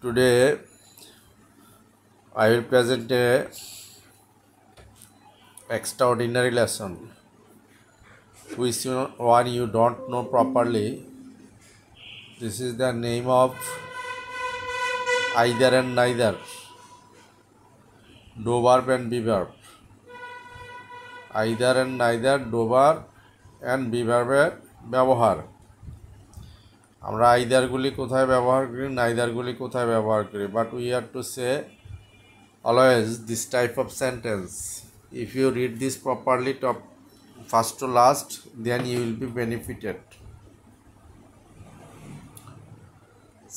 Today I will present a extraordinary lesson which one you don't know properly. This is the name of either and neither, do verb and be verb. Either and neither, do verb and be verb ব্যবহার। আমরা আইদারগুলি কোথায় ব্যবহার করি, নাইদারগুলি কোথায় ব্যবহার করি, but we have to say always this type of sentence. If you read this properly top first to last, then you will be benefited.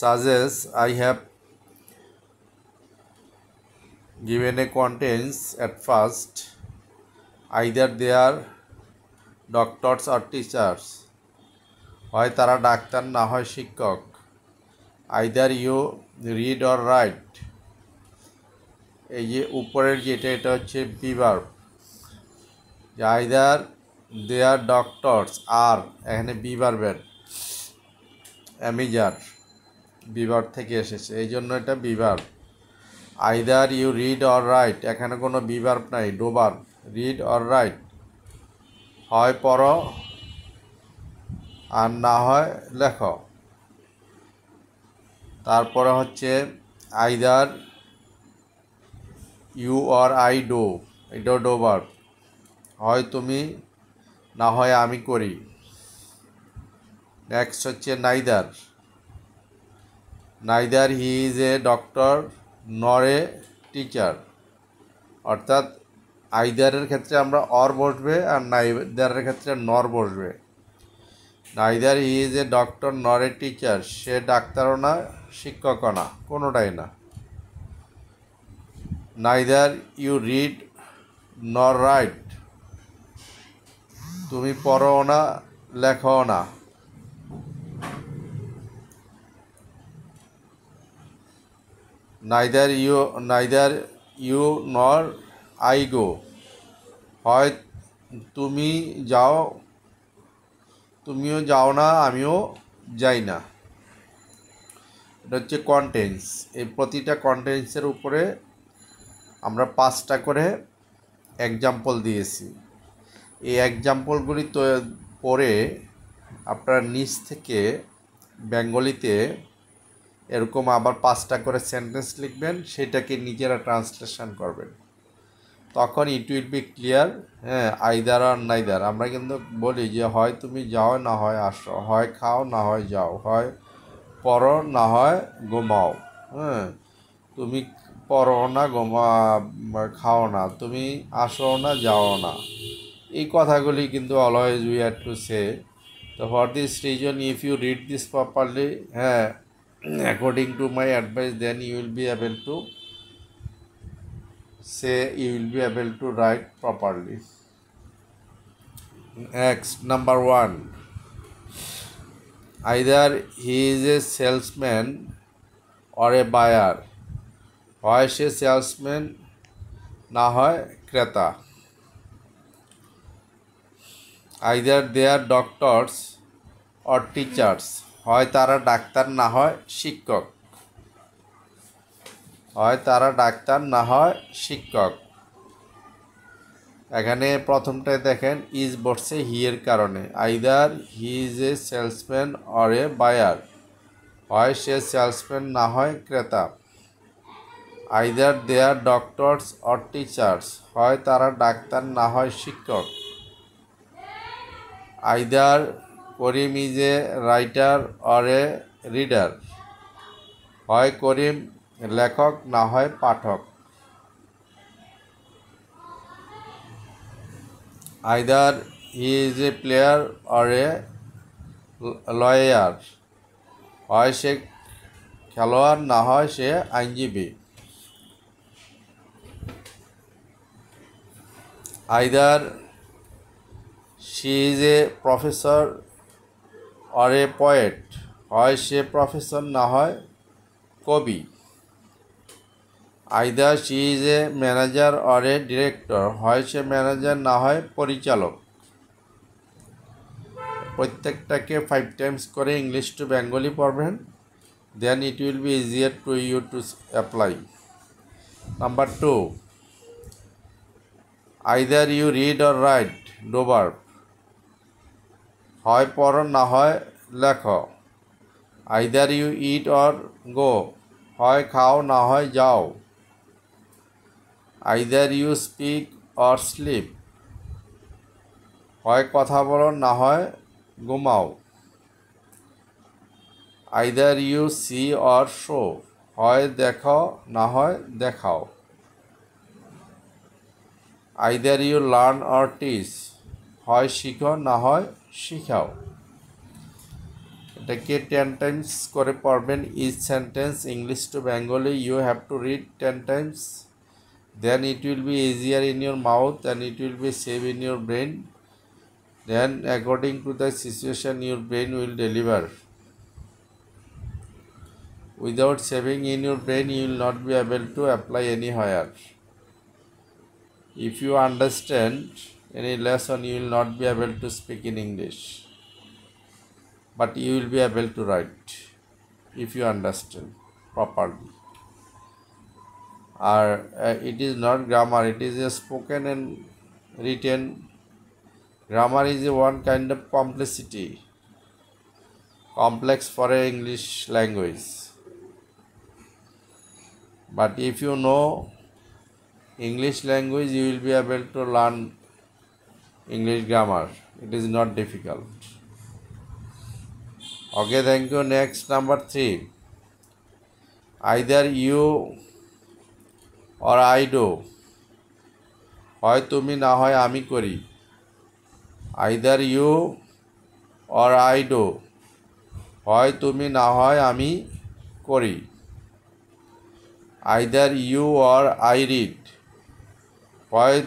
Such as I have given a contents at first, either they are doctors or teachers. হয় তারা ডাক্তার না হয় শিক্ষক। either you read or write. এই যে উপরের যেটা এটা হচ্ছে be verb. either they are doctors আর এখানে be verb এর অ্যামিজার be verb থেকে এসেছে, এই জন্য এটা be verb. either you read or write, এখানে কোনো be verb নাই, do verb. read or write, হয় পড়ো আর না হয় লেখো। তারপরে হচ্ছে either you or I do, এটাও do verb, হয় তুমি না হয় আমি করি। নেক্সট হচ্ছে neither. neither he is a doctor nor a teacher, অর্থাৎ আইদারের ক্ষেত্রে আমরা অর বসবে আর নাইদারের ক্ষেত্রে নর বসবে। neither he is a doctor nor a teacher, সে ডাক্তারও না শিক্ষকও না, কোনোটাই না। neither you read nor write, তুমি পড়ো না লেখো না। neither you nor I go, হয় তুমি যাও তুমিও যাও না আমিও যাই না। এটা হচ্ছে কন্টেন্স। এই প্রতিটা কন্টেন্সের উপরে আমরা 5টা করে এক্সাম্পল দিয়েছি। এই এক্সাম্পলগুলি তো পড়ে আপনারা নিচ থেকে বেঙ্গলিতে এরকম আবার 5টা করে সেন্টেন্স লিখবেন, সেটাকে নিজেরা ট্রান্সলেশন করবেন, তখন ইট উইল বি ক্লিয়ার। হ্যাঁ, আইদার আর নাইদার আমরা কিন্তু বলি যে হয় তুমি যাও না হয় আসো, হয় খাও না হয় যাও, হয় পড়ো না হয় ঘুমাও। হ্যাঁ, তুমি পড়ো না খাও না, তুমি আসো না যাও না, এই কথাগুলি কিন্তু always we have to say. তো for this reason if you read this properly, হ্যাঁ, according to my advice, then you will be able to say, you will be able to write properly. Next, number 1, either he is a salesman or a buyer, হয় সে salesman না হয় ক্রেতা। either they are doctors or teachers, হয় তারা ডাক্তার না হয় শিক্ষক। হয় তারা ডাক্তার না হয় শিক্ষক। এখানে প্রথমটায় দেখেন ইজ বসছে হি এর কারণে। Either he is a salesman or a buyer, হয় সে সেলসম্যান না হয় ক্রেতা। Either they are doctors or teachers, হয় তারা ডাক্তার না হয় শিক্ষক। Either Karim is a writer or a reader, হয় করিম লেখক না হয় পাঠক। either he is a player or a lawyer, হয় সে খেলোয়াড় না হয় সে আইনজীবী। either she is a professor or a poet, হয় সে প্রফেসর না হয় কবি। either she is a manager or a director, হয় সে ম্যানেজার না হয় পরিচালক। প্রত্যেকটাকে 5 টাইমস করে ইংলিশ টু বেঙ্গলি পড়বেন, then it will be easier to you to apply. Number 2, either you read or write, do verb. হয় পড়ো না হয় লেখো। either you eat or go, হয় খাও না হয় যাও। either you speak or sleep, হয় কথা বলো না হয় ঘুমাও। either you see or show, হয় দেখো না হয় দেখাও। either you learn or teach, হয় শিখো না হয় শিখাও। এটাকে 10 টাইমস করে পড়বেন। each sentence English to Bengali you have to read 10 times, then it will be easier in your mouth and it will be safe in your brain, then according to the situation your brain will deliver. Without saving in your brain you will not be able to apply anywhere. If you understand any lesson you will not be able to speak in English, but you will be able to write if you understand properly. It is not grammar, it is a spoken and written. Grammar is one kind of complex for a English language. But if you know English language, you will be able to learn English grammar. It is not difficult. Okay, thank you. Next, number 3. Either you or I do, হয় তুমি না হয় আমি করি। either you or I do, হয় তুমি না হয় আমি করি। either you or I read, হয়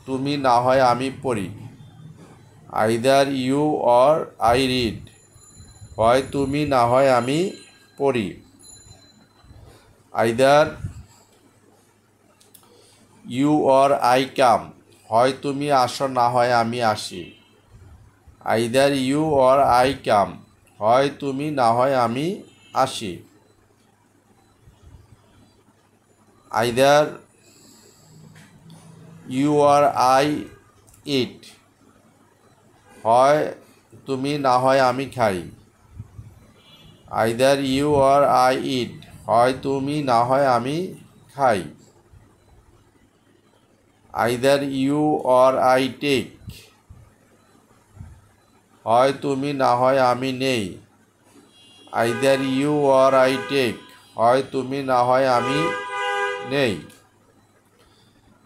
তুমি না হয় আমি পড়ি। either you or I read, হয় তুমি না হয় আমি পড়ি। either you or I come, হয় তুমি আসো না হয় আমি আসি। either you or I come, হয় তুমি না হয় আমি আসি। either you or I eat, হয় তুমি না হয় আমি খাই। either you or I eat, হয় তুমি না হয় আমি খাই। either you or I take, হয় তুমি না হয় আমি নেই। either you or I take, হয় তুমি না হয় আমি নেই।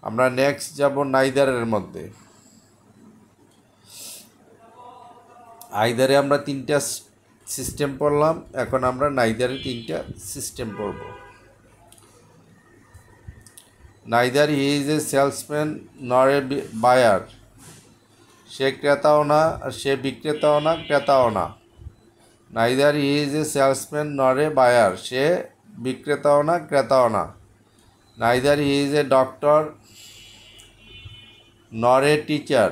আমরা নেক্সট যাব নাইদারের মধ্যে। আইদারে আমরা 3টা সিস্টেম পড়লাম, এখন আমরা নাইদারে 3টা সিস্টেম পড়ব। Neither he is a salesman নর এ বায়ার, সে ক্রেতাও না সে বিক্রেতাও না ক্রেতাও না। Neither he is a salesman নর এ বায়ার, সে বিক্রেতাও না ক্রেতাও না। Neither he is a doctor নর এ টিচার,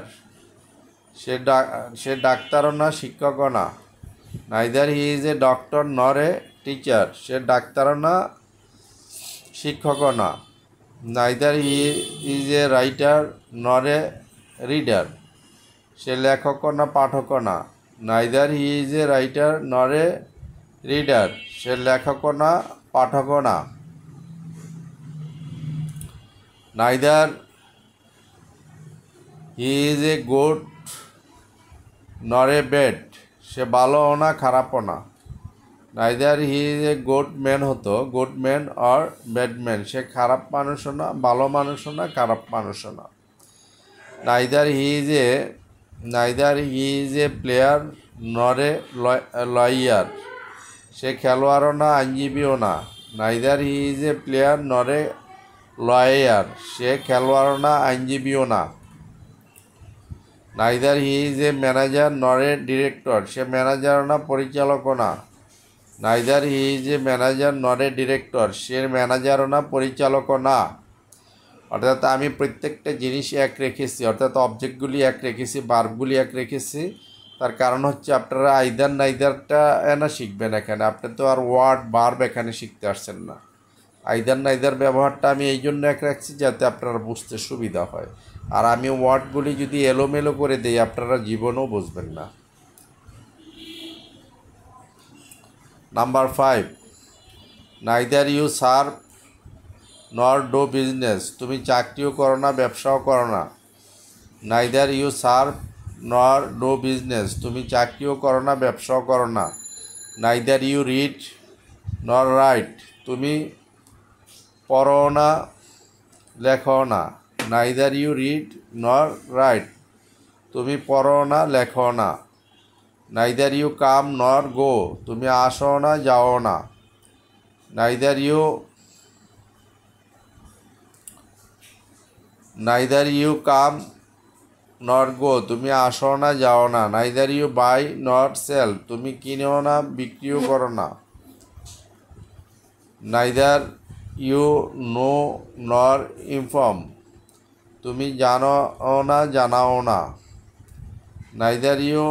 সে ডাক্তারও না শিক্ষকও না। Neither he is a doctor নর এ টিচার, সে ডাক্তারও না শিক্ষকও না। Neither he is a writer নর এ রিডার, সে লেখকও না পাঠকও না। Neither he is a writer নর এ রিডার, সে লেখকও না পাঠকও না। Neither he is a good nor a bad, সে ভালোও না খারাপও না। Neither he is a good man হতো good man or bad man, সে খারাপ মানুষও না ভালো মানুষও না খারাপ মানুষও না। Neither he is a player nor a lawyer, সে খেলোয়াড়ও না আইনজীবীও না। Neither he is a player nor a lawyer, সে খেলোয়াড়ও না আইনজীবীও না। Neither he is a manager nor a director, সে ম্যানেজারও না পরিচালকও না। Neither he is a manager nor a director, সে ম্যানেজারও না পরিচালকও না। অর্থাৎ আমি প্রত্যেকটা জিনিস এক রেখেছি, অর্থাৎ অবজেক্টগুলি এক রেখেছি, ভার্বগুলি এক রেখেছি, তার কারণ হচ্ছে আপনারা আইদার নাইদারটা না শিখবেন এখানে, আপনি তো আর ওয়ার্ড ভার্ব এখানে শিখতে আসছেন না। আইদার নাইদার ব্যবহারটা আমি এই জন্য রাখছি যাতে আপনারা বুঝতে সুবিধা হয়। আর আমি ওয়ার্ডগুলি যদি এলোমেলো করে দিই আপনারা জীবনেও বুঝবেন না। নাম্বার 5, নাইদার ইউ সার্ভ নর ডো বিজনেস, তুমি চাকরিও করো না ব্যবসাও করো না। নাইদার ইউ সার্ভ নর ডো বিজনেস, তুমি চাকরিও করো না ব্যবসাও করো না। নাইদার ইউ রিড নর রাইট, তুমি পড়ো না লেখো না। নাইদার ইউ রিড নর রাইট, তুমি পড়ো না লেখো না। নাইদার ইউ কাম নর গো, তুমি আসো না যাও না। নাইদার ইউ কাম নর গো, তুমি আসো না যাও না। নাইদার ইউ বাই নর সেল, তুমি কিনেও না বিক্রিও করো না। নাইদার ইউ নো নর ইনফর্ম, তুমি জানো না জানাও না। নাইদার ইউ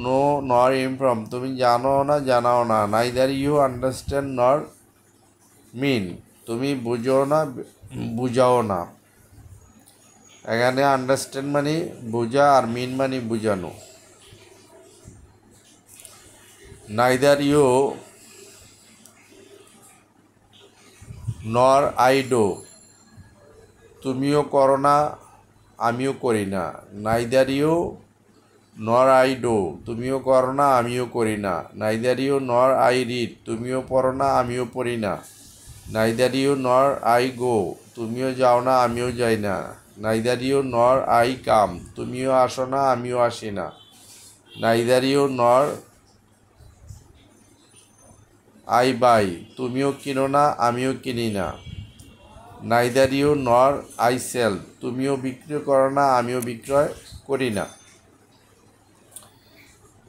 নো নর ইনফর্ম, তুমি জানো না জানাও না। নাইদার ইউ আন্ডারস্ট্যান্ড নর মিন, তুমি বুঝো না বুঝাও না। এখানে আন্ডারস্ট্যান্ড মানে বোঝা আর মিন মানে বুঝানো। Neither you nor I do, তুমিও করো না আমিও করি না। Neither you nor I do, তুমিও করো না আমিও করি না। Neither you nor I read, তুমিও পড়ো না আমিও পড়ি না। Neither you nor I go, তুমিও যাও না আমিও যাই না। Neither you nor I come, তুমিও আসো না আমিও আসি না। Neither you nor I buy, তুমিও কিনো না আমিও কিনি না। Neither you nor I sell, তুমিও বিক্রয় করো না আমিও বিক্রয় করি না।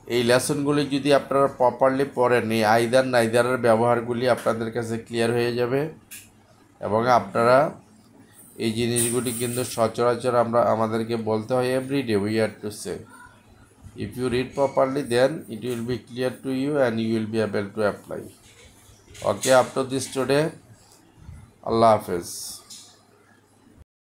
এই লেসনগুলি যদি আপনারা প্রপারলি পড়েন, এই আইদার নাইদারের ব্যবহারগুলি আপনাদের কাছে ক্লিয়ার হয়ে যাবে এবং আপনারা এই জিনিসগুলি কিন্তু সচরাচর আমাদেরকে বলতে হয় everyday we have to say. If you read properly then it will be clear to you and you will be able to apply. Okay, up to this today. আল্লাহ হাফেজ।